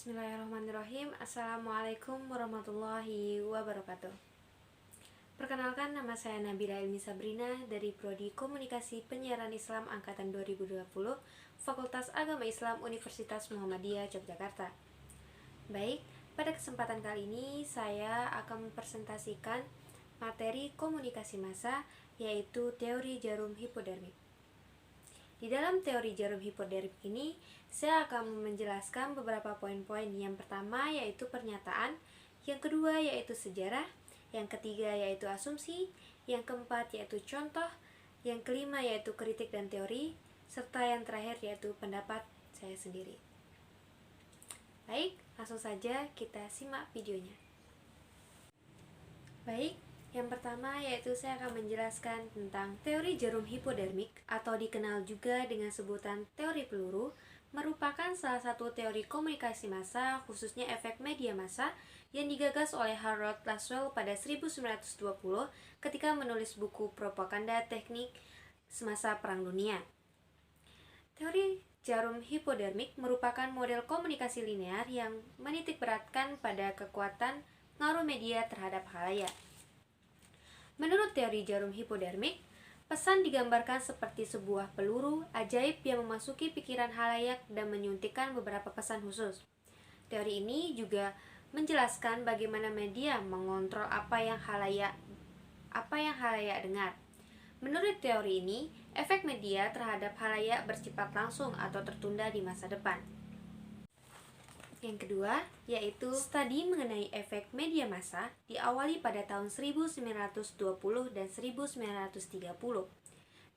Bismillahirrahmanirrahim. Assalamualaikum warahmatullahi wabarakatuh. Perkenalkan, nama saya Nabila Ilmi Sabrina dari Prodi Komunikasi Penyiaran Islam Angkatan 2020, Fakultas Agama Islam Universitas Muhammadiyah Yogyakarta. Baik, pada kesempatan kali ini saya akan mempresentasikan materi komunikasi massa, yaitu teori jarum hipodermik. Di dalam teori jarum hipodermik ini, saya akan menjelaskan beberapa poin-poin. Yang pertama yaitu pernyataan, yang kedua yaitu sejarah, yang ketiga yaitu asumsi, yang keempat yaitu contoh, yang kelima yaitu kritik dan teori, serta yang terakhir yaitu pendapat saya sendiri. Baik, langsung saja kita simak videonya. Baik, yang pertama yaitu saya akan menjelaskan tentang teori jarum hipodermik atau dikenal juga dengan sebutan teori peluru, merupakan salah satu teori komunikasi massa, khususnya efek media massa, yang digagas oleh Harold Laswell pada 1920 ketika menulis buku Propaganda Teknik semasa Perang Dunia. Teori jarum hipodermik merupakan model komunikasi linear yang menitikberatkan pada kekuatan pengaruh media terhadap khalayak. Menurut teori jarum hipodermik, pesan digambarkan seperti sebuah peluru ajaib yang memasuki pikiran khalayak dan menyuntikkan beberapa pesan khusus. Teori ini juga menjelaskan bagaimana media mengontrol apa yang khalayak dengar. Menurut teori ini, efek media terhadap khalayak bersifat langsung atau tertunda di masa depan. Yang kedua, yaitu studi mengenai efek media massa diawali pada tahun 1920 dan 1930.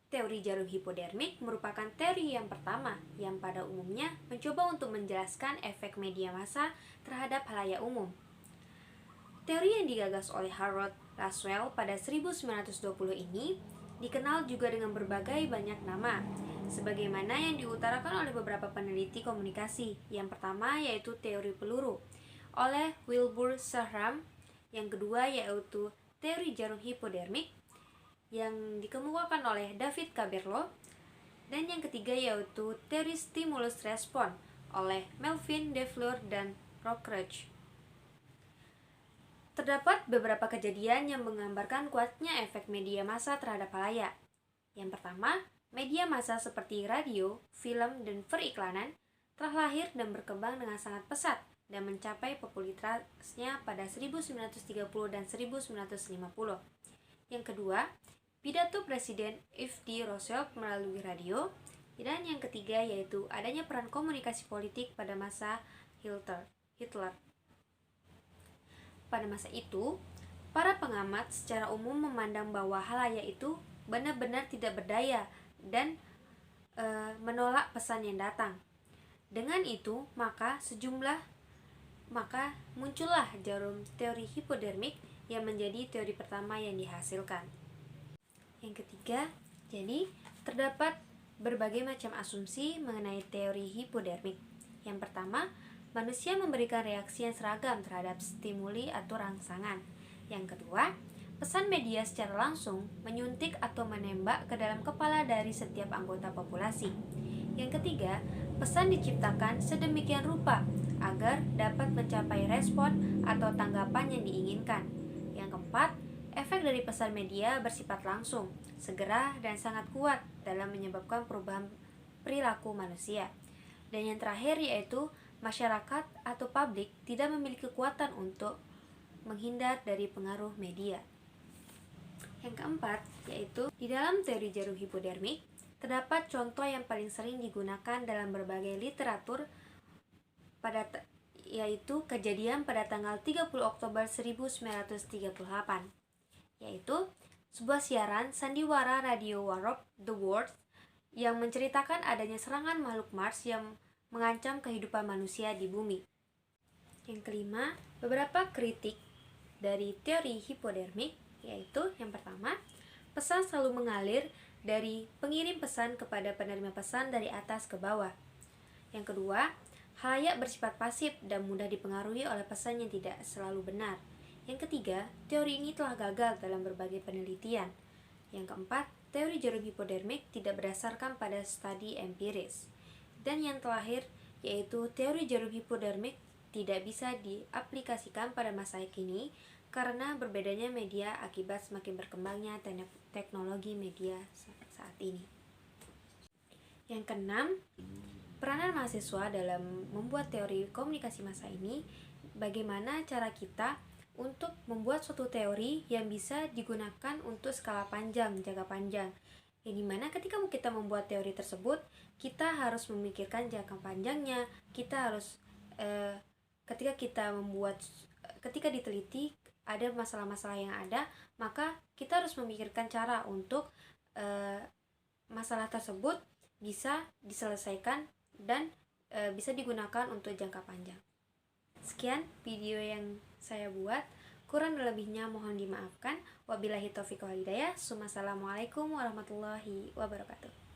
Teori jarum hipodermik merupakan teori yang pertama yang pada umumnya mencoba untuk menjelaskan efek media massa terhadap khalayak umum. Teori yang digagas oleh Harold Laswell pada 1920 ini dikenal juga dengan berbagai banyak nama, sebagaimana yang diutarakan oleh beberapa peneliti komunikasi. Yang pertama yaitu teori peluru oleh Wilbur Sahram, yang kedua yaitu teori jarum hipodermik yang dikemukakan oleh David Caberlo, dan yang ketiga yaitu teori stimulus respon oleh Melvin DeFleur dan Rockridge. Terdapat beberapa kejadian yang menggambarkan kuatnya efek media massa terhadap khalayak. Yang pertama, media massa seperti radio, film, dan periklanan telah lahir dan berkembang dengan sangat pesat dan mencapai popularitasnya pada 1930 dan 1950. Yang kedua, pidato Presiden F.D. Roosevelt melalui radio. Dan yang ketiga yaitu adanya peran komunikasi politik pada masa Hitler. Pada masa itu, para pengamat secara umum memandang bahwa khalayak itu benar-benar tidak berdaya dan menolak pesan yang datang. Dengan itu, maka muncullah jarum teori hipodermik yang menjadi teori pertama yang dihasilkan. Yang ketiga, jadi terdapat berbagai macam asumsi mengenai teori hipodermik. Yang pertama, manusia memberikan reaksi yang seragam terhadap stimuli atau rangsangan. Yang kedua, pesan media secara langsung menyuntik atau menembak ke dalam kepala dari setiap anggota populasi. Yang ketiga, pesan diciptakan sedemikian rupa agar dapat mencapai respon atau tanggapan yang diinginkan. Yang keempat, efek dari pesan media bersifat langsung, segera, dan sangat kuat dalam menyebabkan perubahan perilaku manusia. Dan yang terakhir yaitu masyarakat atau publik tidak memiliki kekuatan untuk menghindar dari pengaruh media. Yang keempat, yaitu di dalam teori jarum hipodermik, terdapat contoh yang paling sering digunakan dalam berbagai literatur yaitu kejadian pada tanggal 30 Oktober 1938, yaitu sebuah siaran sandiwara radio Warp the World yang menceritakan adanya serangan makhluk Mars yang mengancam kehidupan manusia di bumi. Yang kelima, beberapa kritik dari teori hipodermik, yaitu yang pertama, pesan selalu mengalir dari pengirim pesan kepada penerima pesan dari atas ke bawah. Yang kedua, khalayak bersifat pasif dan mudah dipengaruhi oleh pesan yang tidak selalu benar. Yang ketiga, teori ini telah gagal dalam berbagai penelitian. Yang keempat, teori jarum hipodermik tidak berdasarkan pada studi empiris. Dan yang terakhir, yaitu teori jarum hipodermik tidak bisa diaplikasikan pada masa kini karena berbedanya media akibat semakin berkembangnya teknologi media saat ini. Yang keenam, peranan mahasiswa dalam membuat teori komunikasi masa ini. Bagaimana cara kita untuk membuat suatu teori yang bisa digunakan untuk skala panjang, jangka panjang. Yang dimana ketika kita membuat teori tersebut, kita harus memikirkan jangka panjangnya. Kita harus ketika diteliti ada masalah-masalah yang ada, maka kita harus memikirkan cara untuk masalah tersebut bisa diselesaikan dan bisa digunakan untuk jangka panjang. Sekian video yang saya buat, kurang lebihnya mohon dimaafkan. Wabillahi taufiq wal hidayah. Assalamualaikum warahmatullahi wabarakatuh.